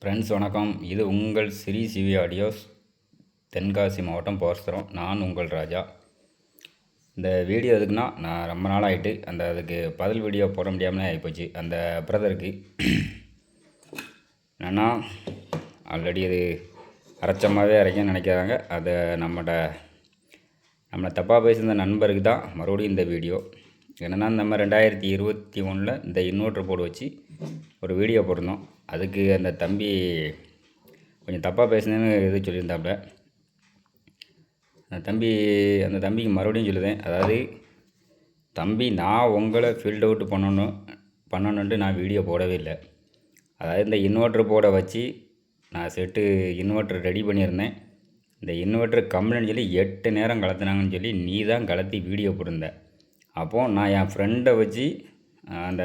Friends வணக்கம். இது உங்கள் ஸ்ரீ சிவி ஆடியோஸ், தென்காசி மாவட்டம் போர்ஸ்தரம். நான் உங்கள் ராஜா. இந்த வீடியோ எதுக்குன்னா, நான் ரொம்ப நாள் ஆகிட்டு அதுக்கு பதில் வீடியோ போட முடியாமலே ஆகிப்போச்சு. அந்த பிரதருக்கு என்னென்னா ஆல்ரெடி அது அரைச்சமாகவே அரைக்கன்னு நினைக்கிறாங்க. அதை நம்மளை தப்பாக பேசுகிற நண்பருக்கு தான் மறுபடியும் இந்த வீடியோ. என்னென்னா, நம்ம 2021 இந்த இன்வெர்ட்டர் போர்டு வச்சு ஒரு வீடியோ போட்டிருந்தோம். அதுக்கு அந்த தம்பி கொஞ்சம் தப்பாக பேசுனேன்னு இது சொல்லியிருந்தாப்புல. அந்த தம்பிக்கு மறுபடியும் சொல்லுதேன். அதாவது தம்பி, நான் உங்களை ஃபீல்ட் அவுட் பண்ணணுன்ட்டு நான் வீடியோ போடவே இல்லை. அதாவது இந்த இன்வெர்ட்டர் போர்டை வச்சு நான் இன்வெர்ட்டர் ரெடி பண்ணியிருந்தேன். இந்த இன்வெர்ட்டர் கம்ப்ளைண்ட் சொல்லி 8 நேரம் கலத்துனாங்கன்னு சொல்லி நீ தான் கலத்தி வீடியோ போட்டிருந்த. அப்போது நான் என் ஃப்ரெண்டை வச்சு அந்த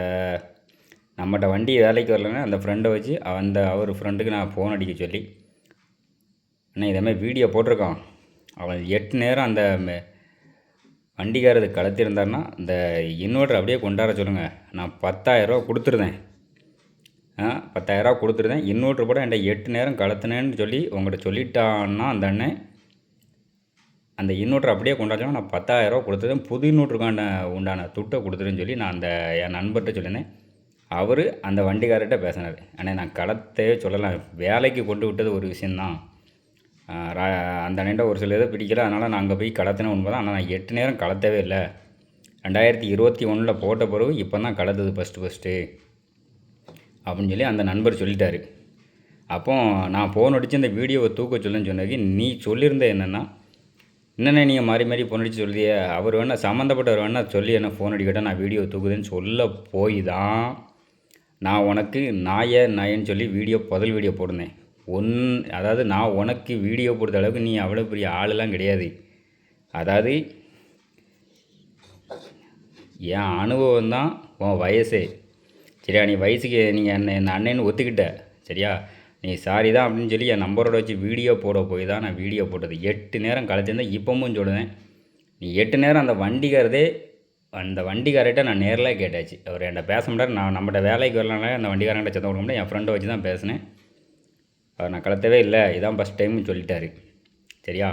நம்மகிட்ட வண்டி வேலைக்கு வரலன்னா அந்த ஃப்ரெண்டை வச்சு அவர் ஃப்ரெண்டுக்கு நான் ஃபோன் அடிக்க சொல்லி, அண்ணா இதேமாதிரி வீடியோ போட்டிருக்கான், அவன் 8 நேரம் அந்த வண்டிக்காரது கலத்திருந்தாருன்னா இந்த இன்வெர்ட்டர் அப்படியே கொண்டாட சொல்லுங்கள். நான் 10,000 கொடுத்துருந்தேன். 10,000 கொடுத்துருந்தேன். இன்வெர்ட்டர் கூட என்கிட்ட 8 நேரம் கலத்துனேன்னு சொல்லி உங்கள்கிட்ட சொல்லிட்டான்னா அந்த அண்ணன் அந்த இன்வெர்ட்டர் அப்படியே கொண்டாச்சோன்னா நான் 10,000 கொடுத்துருந்தேன். புது இன்வெர்ட்டருக்கான உண்டான துட்டை கொடுத்துருன்னு சொல்லி நான் என் நண்பர்கிட்ட சொல்லியிருந்தேன். அவர் அந்த வண்டிக்காரர்கிட்ட பேசினார். ஆனால் நான் கலத்தையே சொல்லலாம், வேலைக்கு கொண்டு விட்டது ஒரு விஷயந்தான். அந்த அண்ணன்ட்ட ஒரு சில இதை பிடிக்கல, அதனால் நான் அங்கே போய் கலத்தினேன் உண்மை தான். ஆனால் நான் 8 நேரம் கலத்தவே இல்லை. 2021 போட்ட பிறகு இப்போ தான் கலத்துது ஃபஸ்ட்டு அப்படின்னு சொல்லி அந்த நண்பர் சொல்லிட்டார். அப்போ நான் ஃபோன் அடித்து இந்த வீடியோவை தூக்க சொல்லுன்னு சொன்னதுக்கு நீ சொல்லியிருந்த என்னென்னா, என்னென்ன நீங்கள் மாறி ஃபோன் அடித்து சொல்லியே, அவர் வேணால் சம்மந்தப்பட்டவர் வேணால் சொல்லி என்ன ஃபோன் அடிக்கட்டால் நான் வீடியோ தூக்குதுன்னு சொல்ல போய் தான் நான் உனக்கு நாயன்னு சொல்லி பதில் வீடியோ போட்டிருந்தேன். அதாவது நான் உனக்கு வீடியோ போடுற அளவுக்கு நீ அவ்வளோ பெரிய ஆளுலாம் கிடையாது. அதாவது என் அனுபவம் தான் உன் வயசே. சரியா? நீ வயசுக்கு நீங்கள் என் அண்ணன்னு ஒத்துக்கிட்ட. சரியா? நீ சாரி தான் அப்படின்னு சொல்லி என் நம்பரோட வச்சு வீடியோ போட போய் தான் நான் வீடியோ போட்டது. 8 நேரம் கலத்திருந்தேன். இப்போவும் சொல்லுவேன், நீ 8 நேரம் அந்த வண்டிக்காரர்கிட்ட நான் நேரில் கேட்டாச்சு. அவர் என்கிட்ட பேச முடியாது. நான் நம்மகிட்ட வேலைக்கு வரலனால அந்த வண்டிக்காரன்கிட்ட சத்தம் கொடுக்க முடியாது. என் ஃப்ரெண்டை வச்சு தான் பேசினேன். அவர் நான் கலத்தவே இல்லை, இதான் ஃபஸ்ட் டைம்னு சொல்லிட்டாரு. சரியா?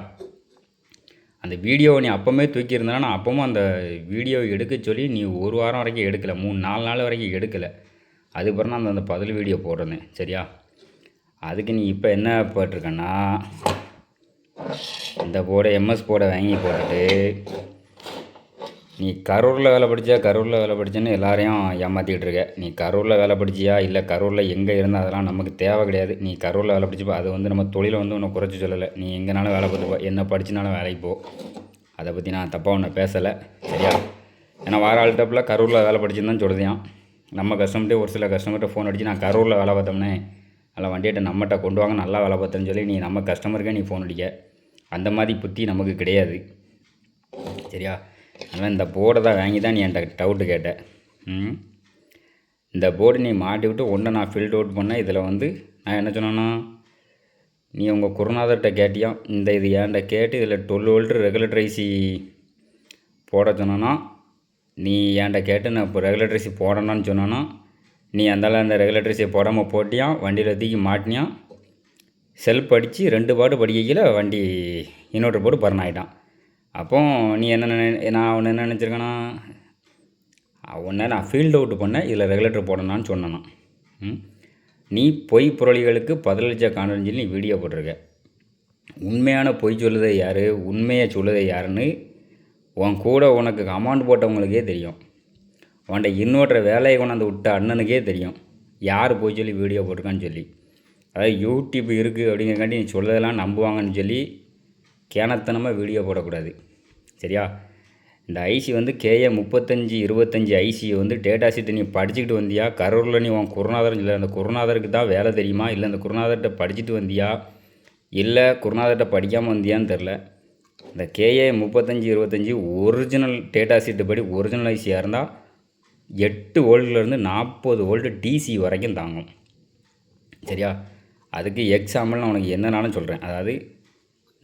அந்த வீடியோவை நீ அப்போவுமே தூக்கியிருந்தனா நான் அப்பவும் அந்த வீடியோவை எடுக்க சொல்லி நீ 1 வாரம் வரைக்கும் எடுக்கலை, 3-4 நாள் வரைக்கும் எடுக்கலை. அதுக்கப்புறம் நான் அந்த பதில் வீடியோ போடுறேன். சரியா? அதுக்கு நீ இப்போ என்ன போட்டிருக்கன்னா, இந்த போர்டை எம்எஸ் போர்டை வாங்கி போட்டுட்டு நீ கரூரில் வேலை படித்தேன்னு எல்லாரையும் ஏமாற்றிக்கிட்டு இருக்க. நீ கரூரில் வேலை படிச்சியா இல்லை கரூரில் எங்கே இருந்தால் அதெல்லாம் நமக்கு தேவை கிடையாது. நீ கரூரில் வேலை படிச்சுப்போ அது நம்ம தொழிலை ஒன்று குறைச்சி சொல்லலை. நீ எங்கேனாலும் வேலை பார்த்துப்போ, என்ன படிச்சினாலும் வேலைக்கு போ. அதை பற்றி நான் தப்பாக ஒன்று பேசலை. சரியா? ஏன்னா வார ஆள்கிட்டப்பில் கரூரில் வேலை படிச்சுன்னு தான் சொல்லுதியான். நம்ம கஸ்டமர்கிட்ட ஒரு சில கஸ்டமர்கிட்ட ஃபோன் அடித்து நான் கரூரில் வேலை பார்த்தோம்னே நல்லா வண்டியிட்ட நம்மகிட்ட கொண்டு வாங்க, நல்லா வேலை பார்த்தேன்னு சொல்லி நீ நம்ம கஸ்டமருக்கே நீ ஃபோன் அடிக்க. அந்த மாதிரி புத்தி நமக்கு கிடையாது. சரியா? அதனால் இந்த போர்டை தான் வாங்கி தான் நீ என்கிட்ட டவுட்டு கேட்ட. இந்த போர்டு நீ மாட்டி விட்டு ஒன்று நான் ஃபில்ட் அவுட் பண்ணேன். இதில் நான் என்ன சொன்னேன்னா, நீ உங்கள் குருநாதர்கிட்ட கேட்டியான் இது ஏன்ட்ட கேட்டு இதில் 12 வோல்ட் ரெகுலேட்டர் ஐசி போட சொன்னோன்னா, நீ ஏன்ட்ட கேட்டு நான் இப்போ ரெகுலேட்டர் ஐசி போடணும்னு சொன்னோன்னா, நீ அந்த ரெகுலேட்டர் ஐசியை போடாமல் போட்டியான், வண்டியில் தூக்கி மாட்டினியான், செல்ஃப் அடித்து 2 பாட்டு படிக்கல, வண்டி இன்வெர்ட்டர் போட்டு பர்ன் ஆகிட்டான். அப்போ நீ நான் ஒன்று என்ன நினச்சிருக்கேன்னா, நான் ஃபீல்ட் அவுட் பண்ணேன், இதில் ரெகுலேட்டர் போடணும்னு சொன்னேன்னா, நீ பொய் புரளிகளுக்கு பதிலளிச்ச காணொலின்னு சொல்லி நீ வீடியோ போட்டிருக்க. உண்மையான பொய் சொல்லுதை யார், உண்மையை சொல்லுதை யாருன்னு உன் கூட உனக்கு கமாண்ட் போட்டவங்களுக்கே தெரியும். உன்ட இன்வெர்ட்டரை வேலையை கொண்டாந்து விட்ட அண்ணனுக்கே தெரியும் யார் போய் சொல்லி வீடியோ போட்டிருக்கான்னு சொல்லி. அதாவது யூடியூப் இருக்குது அப்படிங்கிறக்காண்டி நீ சொல்லதெல்லாம் நம்புவாங்கன்னு சொல்லி கேனத்தனமாக வீடியோ போடக்கூடாது. சரியா? இந்த ஐசி KA 3525 ஐசியை டேட்டா ஷீட்டை நீ படிச்சுக்கிட்டு வந்தியா, கரூரில் நீ உன் குருநாதர்னு சொல்லி அந்த குருநாதருக்கு தான் வேலை தெரியுமா, இல்லை அந்த குருநாதர்கிட்ட படிச்சுட்டு வந்தியா, இல்லை குருநாதர்கிட்ட படிக்காமல் வந்தியான்னு தெரில. இந்த KA 3525 ஒரிஜினல் டேட்டா ஷீட்டு படி ஒரிஜினல் ஐசியாக இருந்தால் 8 வோல்ட்லேருந்து 40 வோல்ட் டிசி வரைக்கும் தாங்கும். சரியா? அதுக்கு எக்ஸாம்பிள் நான் உனக்கு என்னன்னாலும் சொல்கிறேன். அதாவது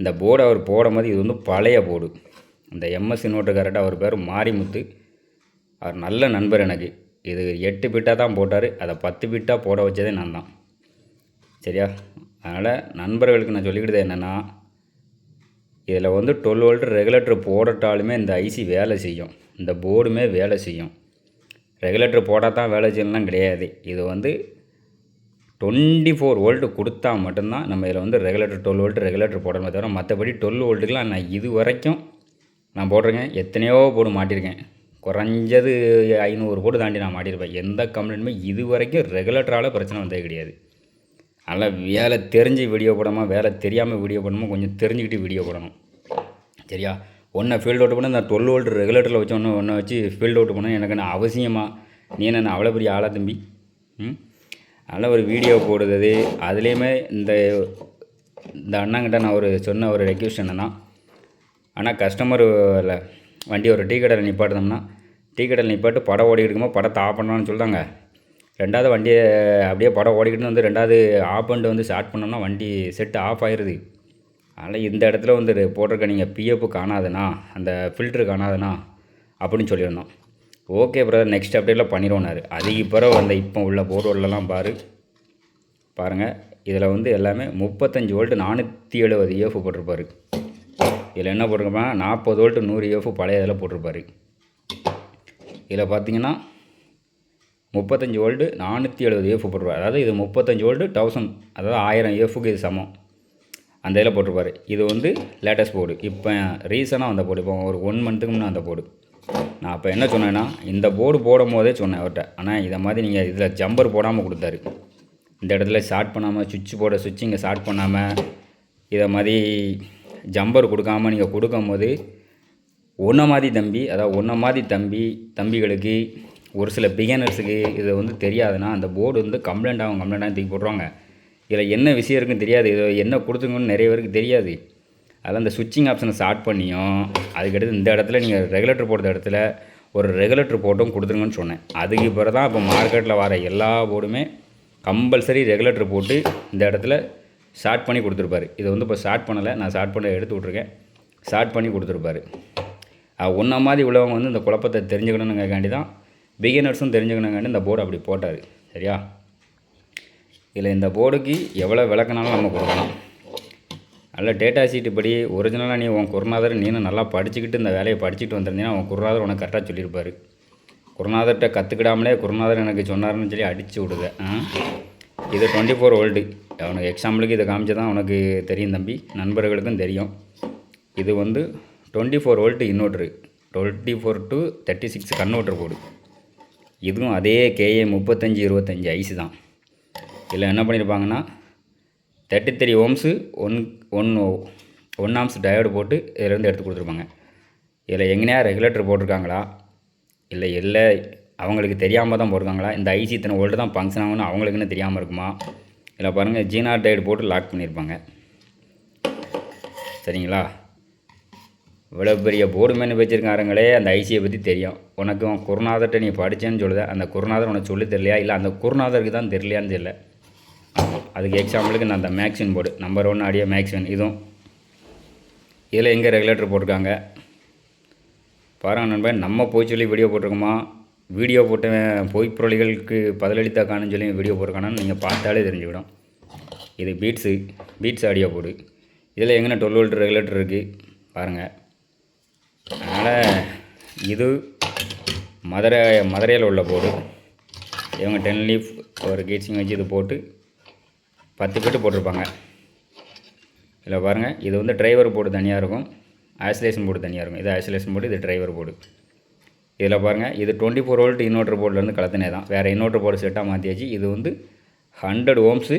இந்த போர்டை அவர் போடும்போது இது பழைய போர்டு. இந்த எம்எஸ் இன்வெர்ட்டர் கரெக்டாக அவர் பேர் மாரிமுத்து. அவர் நல்ல நண்பர் எனக்கு. இது 8 பிட்டாக தான் போட்டார், அதை 10 பிட்டாக போட வச்சதே நான் தான். சரியா? அதனால் நண்பர்களுக்கு நான் சொல்லிக்கிட்டது என்னென்னா, இதில் வந்து 12 வோல்ட் ரெகுலேட்டர் போடட்டாலுமே இந்த ஐசி வேலை செய்யும், இந்த போர்டுமே வேலை செய்யும். ரெகுலேட்டர் போட்டால் தான் வேலை செய்யலாம் கிடையாது. இது வந்து 24 வோல்ட்டு கொடுத்தா மட்டும்தான் நம்ம இதில் வந்து ரெகுலேட்டர் 12 வோல்ட் ரெகுலேட்டர் போடணுமே தவிர, மற்றபடி 12 வோல்ட்டுக்கெலாம் நான் இது வரைக்கும் நான் போட்டிருக்கேன். எத்தனையோ போர்டு மாட்டியிருக்கேன். குறைஞ்சது 500 போர்டு தாண்டி நான் மாட்டியிருப்பேன். எந்த கம்ப்ளைண்ட்டுமே இது வரைக்கும் ரெகுலேட்டரால் பிரச்சனை வந்தது கிடையாது. அதனால் வேலை தெரிஞ்சு வீடியோ போடாமல், வேலை தெரியாமல் வீடியோ போடணுமோ கொஞ்சம் தெரிஞ்சுக்கிட்டு வீடியோ போடணும். சரியா? ஒன்றை ஃபீல்ட் அவுட் பண்ண, இந்த 12 வோல்ட் ரெகுலேட்டரில் வச்சு ஒன்றை வச்சு ஃபீல்ட் அவுட் பண்ண எனக்கு என்ன அவசியமாக? நீ என்ன அவ்வளோ பெரிய ஆளா தம்பி? அதனால் ஒரு வீடியோ போடுறது அதுலேயுமே இந்த அண்ணங்கிட்ட நான் சொன்ன ஒரு ரெக்வெஸ்ட் என்னென்னா, ஆனால் கஸ்டமர் வண்டி ஒரு டீ கடையில் நிப்பாட்டினோம்னா, டீ கடையில் நிப்பாட்டு படம் ஓடிக்கிட்டு இருக்கும்போது படத்தை ஆஃப் பண்ணலான்னு சொல்லிட்டாங்க. ரெண்டாவது வண்டியை அப்படியே படம் ஓடிக்கிட்டு வந்து ரெண்டாவது ஆஃப் பண்ணிட்டு வந்து ஸ்டார்ட் பண்ணோம்னா வண்டி செட்டு ஆஃப் ஆயிடுது. அதனால் இந்த இடத்துல வந்து போட்டிருக்க நீங்கள் பிஎஃப் காணாதுண்ணா, அந்த ஃபில்ட்ரு காணாதுண்ணா அப்படின்னு சொல்லியிருந்தோம். ஓகே பிரதர், நெக்ஸ்ட் அப்டேட்டில் பண்ணிடுவோன்னாரு. அதுக்கு பிறகு அந்த இப்போ உள்ள போர்டுலாம் பாருங்கள். இதில் வந்து எல்லாமே 35 வோல்ட் 470 EF போட்டிருப்பாரு. இதில் என்ன போட்டிருக்கோம்னா 40 வோல்ட் 100 EF பழைய இதில் போட்டிருப்பாரு. இதில் பார்த்தீங்கன்னா 35 வோல்ட்டு 470 EF போட்டிருப்பாரு. அதாவது இது 35 வோல்ட்டு 1000, அதாவது 1000 EFக்கு இது சமம். அந்த இதில் போட்டிருப்பாரு. இது வந்து லேட்டஸ்ட் போர்டு, இப்போ ரீசனாக அந்த போர்டு, இப்போ ஒரு 1 மந்த்துக்கு முன்னே அந்த போர்டு. நான் அப்போ என்ன சொன்னேன்னா, இந்த போர்டு போடும் போதே சொன்னேன் அவர்கிட்ட, ஆனால் இதை மாதிரி நீங்கள் இதில் ஜம்பர் போடாமல் கொடுத்தாரு. இந்த இடத்துல ஸ்டார்ட் பண்ணாமல் சுவிட்சிங்கை ஸ்டார்ட் பண்ணாமல் இதை மாதிரி ஜம்பர் கொடுக்காமல் நீங்கள் கொடுக்கும்போது ஒன்றை மாதிரி தம்பிகளுக்கு ஒரு சில பிகினர்ஸுக்கு இதை வந்து தெரியாதுன்னா அந்த போர்டு வந்து கம்ப்ளைண்ட்டாக தூக்கி போட்டுருவாங்க. இதில் என்ன விஷயம் இருக்குன்னு தெரியாது, இதை என்ன கொடுத்துங்கன்னு நிறைய பேருக்கு தெரியாது. அதில் அந்த சுவிட்சிங் ஆப்ஷனை ஸ்டார்ட் பண்ணியும் அதுக்கடுத்து இந்த இடத்துல நீங்கள் ரெகுலேட்டர் போடுற இடத்துல ஒரு ரெகுலேட்டர் போட்டும் கொடுத்துருங்கன்னு சொன்னேன். அதுக்கு பிறகு தான் இப்போ மார்க்கெட்டில் வர எல்லா போர்டுமே கம்பல்சரி ரெகுலேட்டர் போட்டு இந்த இடத்துல ஸ்டார்ட் பண்ணி கொடுத்துருப்பாரு. இதை வந்து இப்போ ஸ்டார்ட் பண்ணலை, நான் ஸ்டார்ட் பண்ண எடுத்து விட்ருக்கேன், ஸ்டார்ட் பண்ணி கொடுத்துருப்பாரு. ஒன்றா மாதிரி உள்ளவங்க வந்து இந்த குழப்பத்தை தெரிஞ்சுக்கணுங்கிறக்காண்டி தான், பிகினர்ஸும் தெரிஞ்சுக்கணுங்காண்டி இந்த போர்டு அப்படி போட்டார். சரியா? இதில் இந்த போர்டுக்கு எவ்வளோ விளக்குனாலும் நம்ம கொடுக்கலாம். நல்ல டேட்டா ஷீட்டு படி ஒரிஜினலாக நீ உன் குருநாதர் நீனும் நல்லா படிச்சுக்கிட்டு இந்த வேலையை படிச்சுட்டு வந்திருந்தீங்கன்னா உன் குருநாதர் உனக்கு கரெக்டாக சொல்லியிருப்பார். குருநாதர்கிட்ட கற்றுக்கிடாமலே குருநாதர் எனக்கு சொன்னார்னு சொல்லி அடித்து விடுது. இது 24 வோல்ட்டு. அவனுக்கு எக்ஸாம்பிளுக்கு இதை காமிச்சு தான் உனக்கு தெரியும் தம்பி, நண்பர்களுக்கும் தெரியும். இது வந்து 24 volt inverter, 24 to 36 converter board. இதுவும் அதே KA 3525 ஐசி தான். இதில் என்ன பண்ணியிருப்பாங்கன்னா 33 ஓம்ஸு 1 ஆம்ஸ் டயோடு போட்டு இதிலேருந்து எடுத்து கொடுத்துருப்பாங்க. இதில் எங்கேயா ரெகுலேட்டர் போட்டிருக்காங்களா, இல்லை அவங்களுக்கு தெரியாமல் தான் போட்டிருக்காங்களா, இந்த ஐசி இத்தனை வோல்ட்டு தான் ஃபங்க்ஷன் ஆகணும்னு அவங்களுக்குன்னு தெரியாமல் இருக்குமா? இதில் பாருங்கள் ஜீனார் டயோடு போட்டு லாக் பண்ணியிருப்பாங்க. சரிங்களா? இவ்வளோ பெரிய போர்டு மேனு வச்சுருக்காருங்களே, அந்த ஐசியை பற்றி தெரியும். உனக்கு உன் குருநாதர்கிட்ட நீ படித்தேன்னு சொல்லுத, அந்த குருநாதர் உனக்கு சொல்லி தெரியலையா, இல்லை அந்த குருநாதருக்கு தான் தெரியலையான்னு தெரியல. அதுக்கு எக்ஸாம்பிளுக்கு நான் அந்த மேக்ஸின் போர்டு நம்பர் 1 ஆடியோ மேக்ஸின், இதுவும் இதில் எங்கே ரெகுலேட்டர் போட்டிருக்காங்க பாருங்கள் நண்பன். நம்ம போய் சொல்லி வீடியோ போட்டிருக்கோமா, வீடியோ போட்டவன் பொய் பொருளிகளுக்கு பதிலளித்தாக்கான்னு சொல்லி வீடியோ போட்டிருக்கானான்னு நீங்கள் பார்த்தாலே தெரிஞ்சுக்கிடும். இது பீட்ஸ் ஆடியோ போர்டு. இதில் எங்கே 12 வோல்ட் ரெகுலேட்டர் இருக்குது பாருங்கள். அதனால் இது மதுரையில் உள்ள போர்டு. இவங்க 10 லீஃப் ஒரு கீட்ஸிங் வச்சு இது போட்டு 10 ஃபீட்டு போட்டிருப்பாங்க. இதில் பாருங்கள், இது வந்து டிரைவர் போர்டு தனியாக இருக்கும், ஐசோலேஷன் போர்டு தனியாக இருக்கும். இது ஐசோலேஷன் போர்டு, இது டிரைவர் போர்டு. இதில் பாருங்கள், இது 24 வோல்ட் இன்வெர்ட்டர் போர்டுலேருந்து கலத்தினே தான், வேறு இன்வெர்ட்டர் போர்டு செட்டாக மாற்றியாச்சு. இது வந்து 100 ஓம்ஸு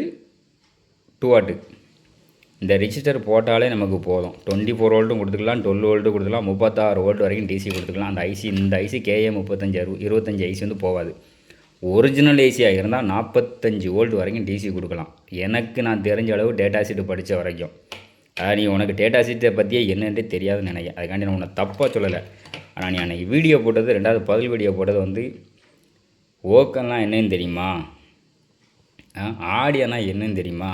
2 வாட்டு. இந்த ரெஜிஸ்டர் போட்டாலே நமக்கு போதும். 24 வோல்ட்டும் கொடுத்துக்கலாம், 12 வோல்ட்டும் கொடுத்துக்கலாம், 36 வோல்ட் வரைக்கும் டிசி கொடுத்துக்கலாம். அந்த ஐசி, இந்த ஐசி KA 3525 ஐசி வந்து போகாது. ஒரிஜினல் ஏசியாக இருந்தால் 45 வோல்ட் வரைக்கும் டிசி கொடுக்கலாம். எனக்கு நான் தெரிஞ்ச அளவு டேட்டா ஷீட்டு படித்த வரைக்கும். நீ உனக்கு டேட்டா ஷீட்டை பற்றியே என்னன்றே தெரியாதுன்னு நினைக்கிறேன். அதுக்காண்டி நான் உன்னை தப்பாக சொல்லலை. ஆனால் நீ அன்றைக்கி வீடியோ போட்டது, 2வது பதில் வீடியோ போட்டது வந்து ஓக்கெல்லாம் என்னன்னு தெரியுமா, ஆடியோனா என்னன்னு தெரியுமா,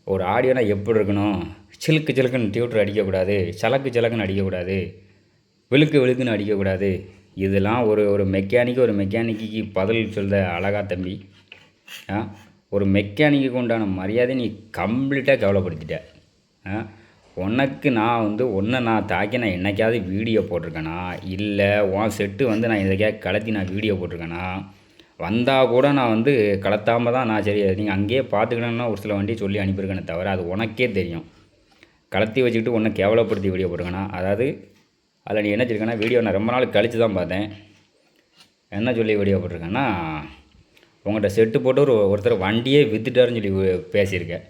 ஒரு ஆடியோனா எப்படி இருக்கணும், சிலுக்குன்னு டியூட்டர் அடிக்கக்கூடாது, சலக்குன்னு அடிக்கக்கூடாது, விழுக்குன்னு அடிக்கக்கூடாது. இதெல்லாம் ஒரு மெக்கானிக்கு பதில் சொல்ல அழகா தம்பி. ஒரு மெக்கானிக்கு உண்டான மரியாதை நீ கம்ப்ளீட்டாக கேவலப்படுத்திட்ட. உனக்கு நான் வந்து நான் தாக்கி நான் என்னைக்காவது வீடியோ போட்டிருக்கேனா, இல்லை உன் செட்டு வந்து நான் எதைக்காவது கலத்தி நான் வீடியோ போட்டிருக்கேனா, வந்தால் கூட நான் வந்து கலத்தாமல் தான் நான் சரி நீங்கள் அங்கேயே பார்த்துக்கணுன்னா ஒரு சில வண்டி சொல்லி அனுப்பியிருக்கேனே தவிர அது உனக்கே தெரியும். கலத்தி வச்சுக்கிட்டு ஒன்றை கேவலப்படுத்தி வீடியோ போட்டிருக்கேனா, அதாவது அதில் நீ என்ன சொல்லியிருக்கேன்னா, வீடியோ நான் ரொம்ப நாள் கழித்து தான் பார்த்தேன். என்ன சொல்லி வீடியோ போட்டிருக்கேன்னா, உங்கள்கிட்ட செட்டு போட்டு ஒருத்தர் வண்டியே விற்றுட்டாருன்னு சொல்லி பேசியிருக்கேன்.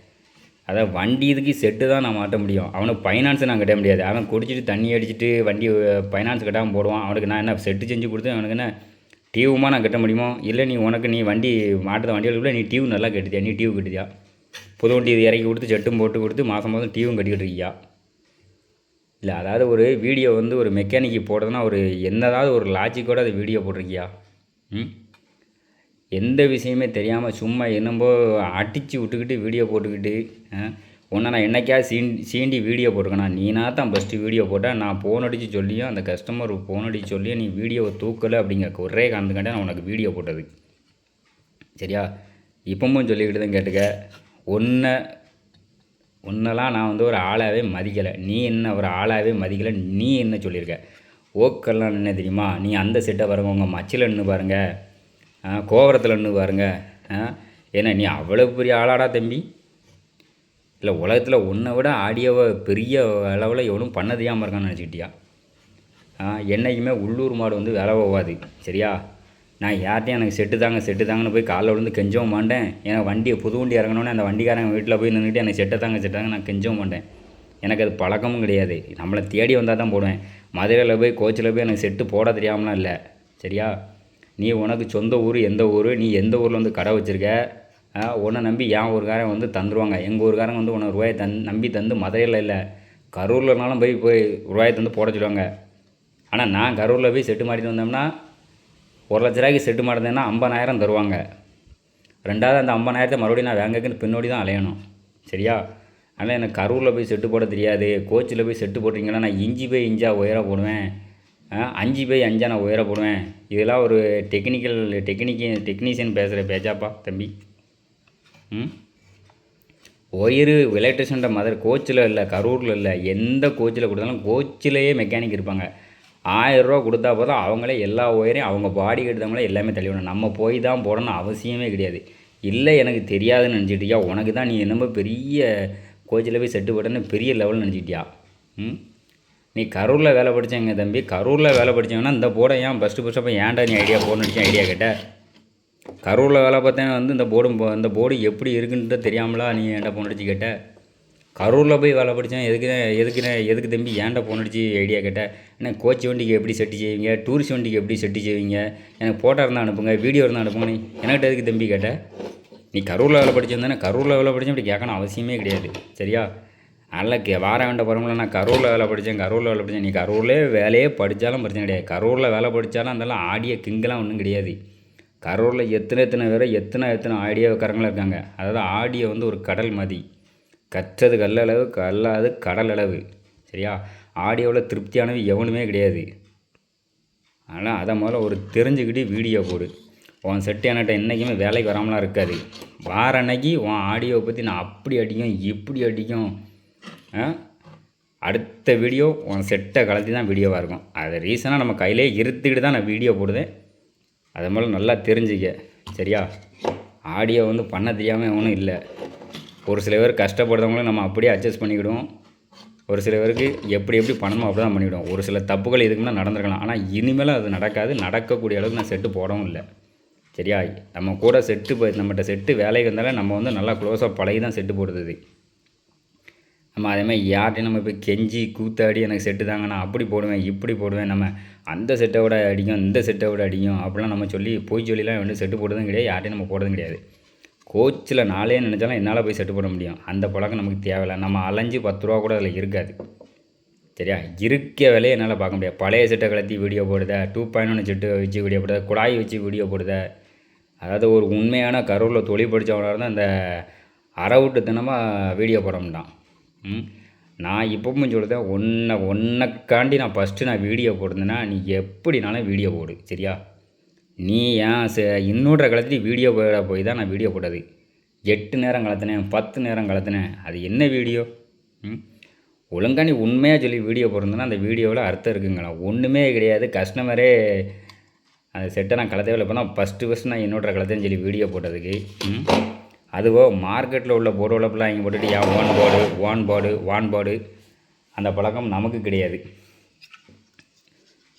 அதான் வண்டி இதுக்கு செட்டு தான் நான் மாட்ட முடியும். அவனுக்கு ஃபைனான்ஸை நான் கட்ட முடியாது. அவன் குடிச்சிட்டு தண்ணி அடிச்சுட்டு வண்டி ஃபைனான்ஸ் கட்டாமல் போடுவான். அவனுக்கு நான் என்ன செட்டு செஞ்சு கொடுத்து அவனுக்கு என்ன டியூமா நான் கட்ட முடியுமோ? இல்லை நீ வண்டி மாட்டுற வண்டிகளுக்குள்ள நீ டியூ நல்லா கட்டுதியா? நீ டியூ கட்டுதியா? புது வண்டி இது இறக்கி கொடுத்து செட்டும் போட்டு கொடுத்து மாதம் டியூவும் கட்டிக்கிட்டு இருக்கியா? இல்லை அதாவது ஒரு வீடியோ வந்து ஒரு மெக்கானிக்கு போடுறதுனா ஒரு என்னதாவது ஒரு லாஜிக்கோடு அது வீடியோ போட்டிருக்கியா? எந்த விஷயமே தெரியாமல் சும்மா என்னம்போ அடித்து விட்டுக்கிட்டு வீடியோ போட்டுக்கிட்டு ஒன்று நான் என்னைக்காவது சீண்டி வீடியோ போட்டிருக்கேனா? நீனா தான் ஃபஸ்ட்டு வீடியோ போட்டால் நான் ஃபோன் அடித்து சொல்லியும் அந்த கஸ்டமர் ஃபோன் அடித்து சொல்லியும் நீ வீடியோவை தூக்கலை அப்படிங்கிற ஒரே காரணத்துக்காண்டி நான் உனக்கு வீடியோ போட்டது. சரியா? இப்பவும் சொல்லிக்கிட்டு தான் கேட்டுக்க. ஒன்றெல்லாம் நான் வந்து ஒரு ஆளாகவே மதிக்கலை. நீ என்ன ஒரு ஆளாகவே மதிக்கலை. நீ என்ன சொல்லியிருக்க? ஓக்கெல்லாம் என்ன தெரியுமா? நீ அந்த செட்டை பாருங்கள், உங்கள் மச்சில் நின்று பாருங்கள், கோவரத்தில் நின்று பாருங்கள். ஏன்னா நீ அவ்வளோ பெரிய ஆளாடா தம்பி? இல்லை உலகத்தில் உன்னை விட ஆடியோவை பெரிய அளவில் எவனும் பண்ண தெரியாமல் இருக்கான்னு நினச்சிக்கிட்டியா? என்றைக்குமே உள்ளூர் மாடு வந்து விலை போகாது. சரியா? நான் யார்ட்டையும் எனக்கு செட்டு தாங்கன்னு போய் காலைல விழுந்து கெஞ்சவும் மாட்டேன். எனக்கு வண்டியை புது வண்டி இறங்கினோன்னே அந்த வண்டிக்காரங்க வீட்டில் போய் நின்றுட்டு எனக்கு செட்டை தாங்க நான் கெஞ்சவும் மாட்டேன். எனக்கு அது பழக்கமும் கிடையாது. நம்மளை தேடி வந்தால் தான் போடுவேன். மதுரையில் போய் கோச்சில் போய் எனக்கு செட்டு போட தெரியாமலாம் இல்லை. சரியா? நீ உனக்கு சொந்த ஊர் எந்த ஊர், நீ எந்த ஊரில் வந்து கடை வச்சுருக்க, உன்னை நம்பி என் ஊருக்காரன் வந்து தந்துடுவாங்க. எங்கள் ஊருக்காரங்க வந்து உன்னை ரூபாயை நம்பி தந்து மதுரையில் இல்லை கரூர்லனாலும் போய் ரூபாயை தந்து போட சொல்லுவாங்க. ஆனால் நான் கரூரில் போய் செட்டு மாட்டிட்டு வந்தோம்னா 1,00,000 ரூபாய்க்கு செட்டு மாட்டினேன்னா 50,000 தருவாங்க. ரெண்டாவது அந்த 50,000 மறுபடியும் நான் வாங்கக்குன்னு பின்னோடி தான் அலையணும். சரியா? அதனால் எனக்கு கரூரில் போய் செட்டு போட தெரியாது. கோச்சில் போய் செட்டு போட்டிங்கன்னா நான் இஞ்சி போய் இஞ்சாக உயராக போடுவேன், 5 போய் 5 நான் உயர போடுவேன். இதெல்லாம் ஒரு டெக்னீஷியன் பேசுகிற பேச்சாப்பா தம்பி? ஒயரு எலக்ட்ரிஷன்ட்ட மதர் கோச்சில் இல்லை, கரூரில் இல்லை, எந்த கோச்சில் கொடுத்தாலும் கோச்சிலேயே மெக்கானிக் இருப்பாங்க. 1000 ரூபா கொடுத்தா போதும் அவங்களே எல்லா ஒயரையும் அவங்க பாடி எடுத்தவங்களே எல்லாமே தள்ளி விடணும். நம்ம போய் தான் போடணும் அவசியமே கிடையாது. இல்லை எனக்கு தெரியாதுன்னு நினச்சிட்டியா? உனக்கு தான் நீ என்னமோ பெரிய கோச்சில் போய் செட்டு போட்டேன்னு பெரிய லெவல் நினச்சிட்டியா? நீ கரூரில் வேலை படித்தவங்க தம்பி, கரூரில் வேலை படித்தவங்கன்னா இந்த போர்டை ஏன் ஃபஸ்ட்டு போய் ஏன்டா நீ போர்டு அடிச்சேன் ஐடியா கேட்ட? கரூரில் வேலை பார்த்தேன் வந்து இந்த போர்டு எப்படி இருக்குன்ட்டு தெரியாமலா நீ ஏன்டா ஃபோன் அடிச்சு கேட்ட? கரூரில் போய் வேலை படித்தேன் எதுக்கு தம்பி ஏன்டா ஃபோன் அடிச்சு ஐடியா கேட்டேன்? எனக்கு கோச்சி வண்டிக்கு எப்படி செட்டு செய்வீங்க, டூரிஸ்ட் வண்டிக்கு எப்படி செட்டு செய்வீங்க, எனக்கு ஃபோட்டோ இருந்தால் அனுப்புங்க, வீடியோ இருந்தால் அனுப்புங்க. நீ என்கிட்ட எதுக்கு தம்பி கேட்டேன்? நீ கரூரில் வேலை படிச்சிருந்தானே, கரூரில் வேலை படித்தேன் இப்படி கேட்கணும் அவசியமே கிடையாது. சரியா? அதில் வார வேண்ட போகிறவங்கள நான் கரூரில் வேலை படித்தேன். நீ கரூரில் வேலையே படித்தாலும் பிரச்சனை கிடையாது. கரூரில் வேலை படித்தாலும் அதெல்லாம் ஆடியோ கிங்கெலாம் ஒன்றும் கிடையாது. கரூரில் எத்தனை பேர் எத்தனை ஆடியோக்காரங்களும் இருக்காங்க. அதாவது ஆடியோ வந்து ஒரு கடல் மதி, கற்றது கல்லளவு கல்லாது கடல் அளவு. சரியா? ஆடியோவில் திருப்தியானது எவனுமே கிடையாது. அதனால் அதை முதல்ல ஒரு தெரிஞ்சுக்கிட்டு வீடியோ போடு. உன் செட்டு என்கிட்ட என்றைக்குமே வேலைக்கு வராமலாம் இருக்காது. வார அன்னைக்கு உன் ஆடியோவை பற்றி நான் அப்படி அடிக்கும் இப்படி அடிக்கும். அடுத்த வீடியோ உன் செட்டை கலத்தி தான் வீடியோவாக இருக்கும். அதை ரீசனாக நம்ம கையிலே இருத்துக்கிட்டு தான் நான் வீடியோ போடுவேன். அதை முதல்ல நல்லா தெரிஞ்சுக்க. சரியா? ஆடியோ வந்து பண்ண தெரியாமல் ஒன்றும் இல்லை. ஒரு சில பேர் கஷ்டப்படுறவங்களும் நம்ம அப்படியே அட்ஜஸ்ட் பண்ணிக்கிடுவோம். ஒரு சில பேருக்கு எப்படி பண்ணணுமோ அப்படி தான் பண்ணிவிடுவோம். ஒரு சில தப்புகள் இதுக்கு முன்னே நடந்திருக்கலாம். ஆனால் இனிமேல் அது நடக்காது. நடக்கக்கூடிய அளவுக்கு நான் செட்டு போடவும் இல்லை. சரியா? நம்ம கூட நம்மகிட்ட செட்டு வேலைக்கு வந்தாலே நம்ம வந்து நல்லா க்ளோஸாக பழகி தான் செட்டு போடுறது. நம்ம அதேமாதிரி யார்கிட்டையும் நம்ம போய் கெஞ்சி கூத்தாடி எனக்கு செட்டு தாங்க நான் அப்படி போடுவேன் இப்படி போடுவேன், நம்ம அந்த செட்டை விட அடிக்கும் இந்த செட்டை விட அடிக்கும் அப்படிலாம் நம்ம போய் சொல்லிலாம் வந்து செட்டு போடுறதும் கிடையாது. யார்ட்டையும் நம்ம போடுறதும் கிடையாது. கோச்சில் நாளே நினச்சாலும் என்னால் போய் செட்டு போட முடியும். அந்த பழக்கம் நமக்கு தேவையில்லை. நம்ம அலைஞ்சு 10 ரூபா கூட அதில் இருக்காது. சரியா? இருக்க வேலையை என்னால் பார்க்க முடியாது. பழைய செட்டை கலத்தி வீடியோ போடுத, 2.1 செட்டு வச்சு வீடியோ போடுத, குழாய் வச்சு வீடியோ போடுத. அதாவது ஒரு உண்மையான கரூரில் தொழில் படித்தவனாக இருந்தால் இந்த அறவுட்டுத்தனமாக வீடியோ போட மாட்டான். நான் இப்பவும் சொல்லுறேன், ஒன்றைக்காண்டி நான் ஃபஸ்ட்டு நான் வீடியோ போட்டிருந்தேன்னா நீ எப்படினாலும் வீடியோ போடு. சரியா? நீ ஏன் இன்னொரு கலத்தி வீடியோ போய் தான் நான் வீடியோ போட்டது. 8 நேரம் கலத்தினேன், 10 நேரம் கலத்தினேன். அது என்ன வீடியோ? ஒழுங்கா நீ உண்மையாக சொல்லி வீடியோ போட்டிருந்தேன்னா அந்த வீடியோவில் அர்த்தம் இருக்குங்களா? ஒன்றுமே கிடையாது. கஸ்டமரே அந்த செட்டை நான் கலத்தவே இல்லை. இப்போ தான் ஃபஸ்ட்டு நான் இன்வெர்ட்டரை கலத்தேன்னு சொல்லி வீடியோ போட்டதுக்கு அதுவோ மார்க்கெட்டில் உள்ள போர்டு உழப்பெல்லாம் இங்கே போட்டுட்டு வான் போர்டு அந்த பழக்கம் நமக்கு கிடையாது.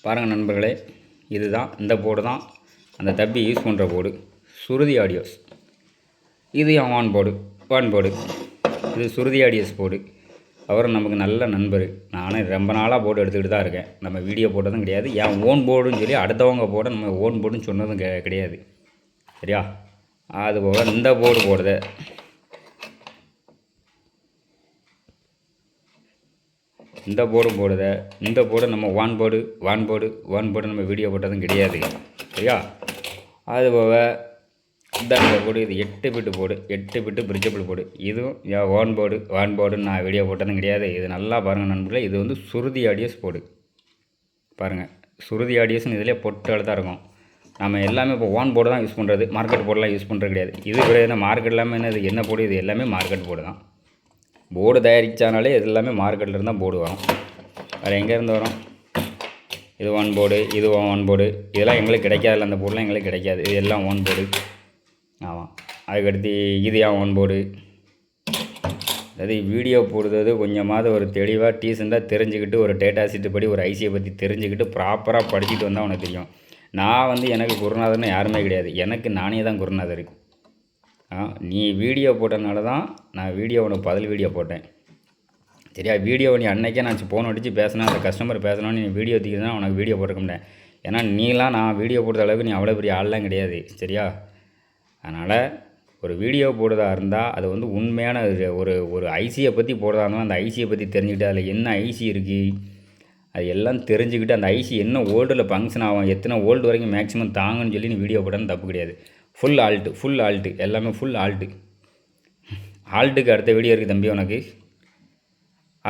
பாருங்கள் நண்பர்களே, இதுதான் இந்த போர்டு தான் அந்த தம்பி யூஸ் பண்ணுற போர்டு, சுருதி ஆடியோஸ். இது என் வான் போர்டு இது சுருதி ஆடியோஸ் போர்டு. அவரும் நமக்கு நல்ல நண்பர். நானும் ரொம்ப நாளாக போர்டு எடுத்துக்கிட்டு தான் இருக்கேன். நம்ம வீடியோ போட்டதும் கிடையாது, என் ஓன் போர்டுன்னு சொல்லி அடுத்தவங்க போட நம்ம ஓன் போர்டுன்னு சொன்னதும் கிடையாது. சரியா? அதுபோக இந்த போர்டு போடுது, இந்த போர்டு நம்ம வான் போர்டு நம்ம வீடியோ போட்டதும் கிடையாது. சரியா? அதுபோக இந்த போர்டு இது 8 பிட்டு போர்டு, 8 பிட்டு பிரிட்ஜபிள் போர்டு. இதுவும் என் வான் போர்டுன்னு நான் வீடியோ போட்டதும் கிடையாது. இது நல்லா பாருங்கள் நண்பர்களே, இது வந்து சுருதி ஆடியோஸ் போர்டு. பாருங்கள், சுருதி ஆடியோஸ்னு இதிலே பொட்டால் தான் இருக்கும். நம்ம எல்லாமே இப்போ வான் போர்டு தான் யூஸ் பண்ணுறது, மார்க்கெட் போர்டெலாம் யூஸ் பண்ணுறது கிடையாது. இது கிடையாது. மார்க்கெட் எல்லாமே என்ன போர்டு? இது எல்லாமே மார்க்கெட் போர்டு தான். போர்டு தயாரித்தானாலே இது எல்லாமே மார்க்கெட்டில் இருந்தால் போர்டு வரும். வேறு எங்கேருந்து வரும்? இது வான் போர்டு இதெல்லாம் எங்களுக்கு கிடைக்காதுல்ல. அந்த போர்டெலாம் எங்களுக்கு கிடைக்காது. இது எல்லாம் வான் போர்டு. ஆமாம். அதுக்கடுத்து இது ஏன் வான் போர்டு. அதாவது வீடியோ போடுறது கொஞ்சமாவது ஒரு தெளிவாக டீசெண்டாக தெரிஞ்சுக்கிட்டு, ஒரு டேட்டா சீட்டு படி ஒரு ஐசியை பற்றி தெரிஞ்சுக்கிட்டு ப்ராப்பராக படிச்சுட்டு வந்தால் உனக்கு தெரியும். நான் வந்து எனக்கு குருநாதர்னு யாருமே கிடையாது, எனக்கு நானே தான் குருநாதர். நீ வீடியோ போட்டனால தான் நான் உனக்கு பதில் வீடியோ போட்டேன். சரியா? வீடியோவை நீ அன்றைக்கே நான் ஃபோன் அடித்து பேசினா, அந்த கஸ்டமர் பேசணும்னு நீ வீடியோ தூக்கிதான் உனக்கு வீடியோ போட்டிருக்க முடியாது. ஏன்னா நீலாம் நான் வீடியோ போடுற அளவுக்கு நீ அவ்வளோ பெரிய ஆள்லாம் கிடையாது. சரியா? அதனால் ஒரு வீடியோ போடுறதா இருந்தால் அது வந்து உண்மையான ஒரு ஐசியை பற்றி போடுறதா இருந்தால் அந்த ஐசியை பற்றி தெரிஞ்சுக்கிட்டு அதில் என்ன ஐசி இருக்குது அது எல்லாம் தெரிஞ்சுக்கிட்டு, அந்த ஐசி என்ன ஓல்டில் ஃபங்க்ஷன் ஆகும், எத்தனை ஓல்டு வரைக்கும் மேக்ஸிமம் தாங்கன்னு சொல்லி நீ வீடியோ போட்டாலும் தப்பு கிடையாது. ஃபுல் ஆல்ட்டு எல்லாமே ஃபுல் ஆல்ட்டுக்கு அடுத்த வீடியோ இருக்குது தம்பி. உனக்கு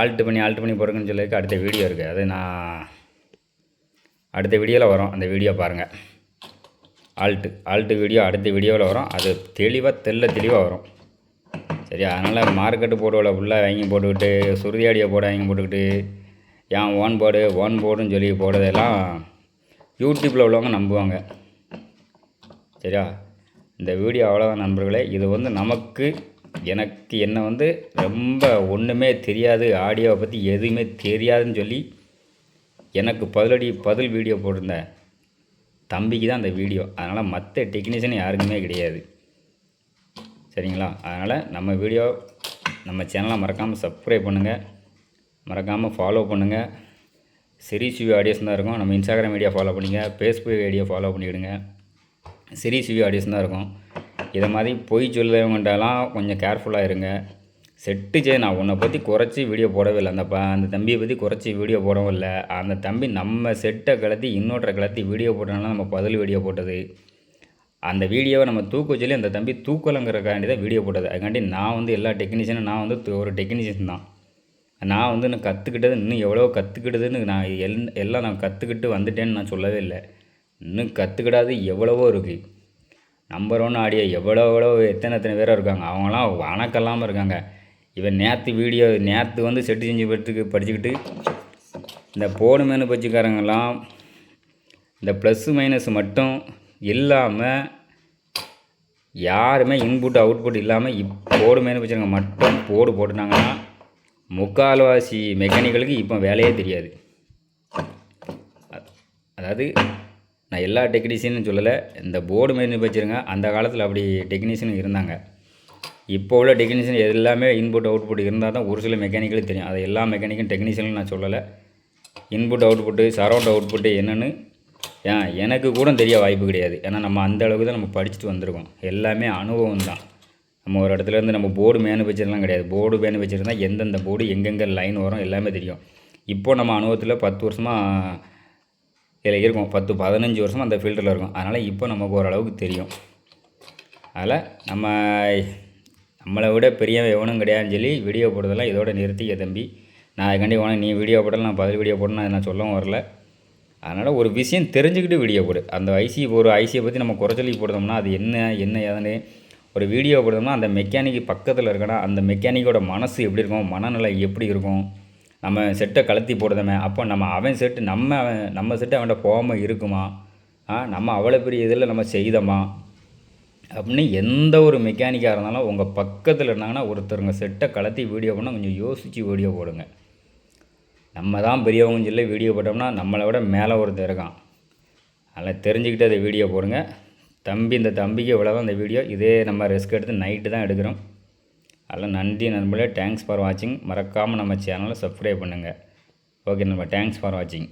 ஆல்ட்டு பண்ணி போடுறதுன்னு சொல்லிருக்கு அடுத்த வீடியோ இருக்குது. அது நான் அடுத்த வீடியோவில் வரும். அந்த வீடியோ பாருங்கள். ஆல்ட்டு வீடியோ அடுத்த வீடியோவில் வரும். அது தெளிவாக வரும். சரியா? அதனால் மார்க்கெட்டு போர்டுவில் ஃபுல்லாக வாங்கி போட்டுக்கிட்டு, சுருதி ஆடியோ போர்டை வாங்கி போட்டுக்கிட்டு, ஏன் வான் போர்டுன்னு சொல்லி போடுறதெல்லாம் யூடியூப்பில் உள்ளவங்க நம்புவாங்க. சரியா? இந்த வீடியோ அவ்வளோதான் நண்பர்களே. இது வந்து எனக்கு என்ன வந்து ரொம்ப ஒன்றுமே தெரியாது, ஆடியோவை பற்றி எதுவுமே தெரியாதுன்னு சொல்லி எனக்கு பதில் வீடியோ போட்டிருந்தேன் தம்பிக்கு தான் அந்த வீடியோ. அதனால் மற்ற டெக்னீஷியன் யாருக்குமே கிடையாது. சரிங்களா? அதனால் நம்ம சேனலை மறக்காமல் சப்ஸ்கிரைப் பண்ணுங்கள், மறக்காமல் ஃபாலோ பண்ணுங்கள். சிரீஸ் வியூ ஆடியோஸ் தான் இருக்கும். நம்ம இன்ஸ்டாகிராம் ஐடியா ஃபாலோ பண்ணிங்க, ஃபேஸ்புக் ஐடியா ஃபாலோ பண்ணிவிடுங்க. சிரீஸ் வியூ ஆடியோஸ் தான் இருக்கும். இதை மாதிரி பொய் சொல்லுறவங்கள்டெல்லாம் கொஞ்சம் கேர்ஃபுல்லாக இருங்க. நான் உன்னை பற்றி குறைச்சி வீடியோ போடவே இல்லை, அந்த தம்பியை பற்றி குறைச்சி வீடியோ போடவும் இல்லை. அந்த தம்பி நம்ம செட்டை கலத்தி இன்னொருத்தரை கலத்தி வீடியோ போட்டனால நம்ம பதில் வீடியோ போட்டது. அந்த வீடியோவை நம்ம தூக்க சொல்லி அந்த தம்பி தூக்கலங்கிறக்காண்டி தான் வீடியோ போட்டது. அதுக்காண்டி நான் வந்து எல்லா டெக்னீஷியனும் நான் வந்து ஒரு டெக்னீஷியன் தான். நான் வந்து நான் கற்றுக்கிட்டது இன்னும் எவ்வளோ கற்றுக்கிட்டதுன்னு நான் எல்லாம் நான் கற்றுக்கிட்டு வந்துட்டேன்னு நான் சொல்லவே இல்லை. இன்னும் கற்றுக்கிடாது எவ்வளவோ இருக்குது. நம்பர் 1 ஆடியோ எவ்வளோ எத்தனை பேராக இருக்காங்க. அவங்களாம் வணக்கல்லாமல் இருக்காங்க. இவன் நேற்று வந்து செட்டு செஞ்சு படிச்சுக்கிட்டு இந்த போர்டு மேனு பச்சுக்காரங்கெல்லாம் இந்த ப்ளஸ்ஸு மைனஸ் மட்டும் இல்லாமல் யாருமே இன்புட் அவுட்புட் இல்லாமல் போர்டு மேனு பச்சுக்காரங்க மட்டும் போர்டு போட்டுட்டாங்கன்னா முக்கால்வாசி மெக்கானிக்கலுக்கு இப்போ வேலையே தெரியாது. அதாவது நான் எல்லா டெக்னீஷியனும் சொல்லலை, இந்த போர்டு மேனு வச்சுருங்க. அந்த காலத்தில் அப்படி டெக்னீஷியனும் இருந்தாங்க. இப்போ உள்ள டெக்னீஷியன் எல்லாமே இன்புட் அவுட்புட் இருந்தால் தான் ஒரு சில மெக்கானிக்கலுக்கு தெரியும். அது எல்லா மெக்கானிக்கும் டெக்னீஷியனும் நான் சொல்லலை. இன்புட் அவுட்புட்டு சரௌண்ட் அவுட்புட்டு என்னென்னு எனக்கு கூட தெரிய வாய்ப்பு கிடையாது. ஏன்னா நம்ம அந்த அளவுக்கு தான் நம்ம படிச்சுட்டு வந்திருக்கோம். எல்லாமே அனுபவம் தான். நம்ம ஒரு இடத்துலேருந்து நம்ம போர்டு மேனுஃபேக்சர்லாம் கிடையாது. போர்டு மேனுஃபேக்சர் எந்தெந்த போர்டு எங்கெங்கே லைன் வரும் எல்லாமே தெரியும். இப்போது நம்ம அனுபவத்தில் 10 வருஷமாக இதில் இருக்கும், 10-15 வருஷமாக அந்த ஃபீல்டில் இருக்கும். அதனால் இப்போ நமக்கு ஓரளவுக்கு தெரியும். அதில் நம்மளை விட பெரியவன் எவனும் கிடையாதுன்னு சொல்லி வீடியோ போடுறதெல்லாம் இதோட நிறுத்திக்க தம்பி. நான் அதுக்காண்டி உனக்கு நீ வீடியோ போட்டாலும் நான் பதில் வீடியோ போடணும் நான் சொல்லவும் வரல. அதனால் ஒரு விஷயம் தெரிஞ்சுக்கிட்டு வீடியோ போடு. அந்த ஒரு ஐசியை பற்றி நம்ம குறைச்சொல்லி போடுறோம்னா அது என்ன ஏதுன்னு ஒரு வீடியோ போடுறோம்னா அந்த மெக்கானிக்கு பக்கத்தில் இருக்கனா அந்த மெக்கானிக்கோட மனசு எப்படி இருக்கும், மனநிலை எப்படி இருக்கும், நம்ம செட்டை கழட்டி போடுறோமே அப்போ அவன் செட்டு நம்ம செட்டு அவன்கிட்ட போகாமல் இருக்குமா, நம்ம அவ்வளோ பெரிய இதில் நம்ம செய்தோமா அப்படின்னு எந்த ஒரு மெக்கானிக்காக இருந்தாலும் உங்கள் பக்கத்தில் இருந்தாங்கன்னா ஒருத்தருங்க செட்டை கழட்டி வீடியோ பண்ணால் கொஞ்சம் யோசித்து வீடியோ போடுங்க. நம்ம தான் பெரியவங்கன்னு சொல்லி வீடியோ போட்டோம்னா நம்மளை விட மேலே ஒருத்தர் இருக்கான். அதில் தெரிஞ்சுக்கிட்டு அதை வீடியோ போடுங்க. இந்த தம்பிக்கு இவ்வளோதான் இந்த வீடியோ. இதே நம்ம ரிஸ்க் எடுத்து நைட்டு தான் எடுக்கிறோம். அதில் நன்றி நண்பர்களே. தேங்க்ஸ் ஃபார் வாட்சிங். மறக்காமல் நம்ம சேனலை சப்ஸ்கிரைப் பண்ணுங்கள். ஓகே நண்பா, தேங்க்ஸ் ஃபார் வாட்சிங்.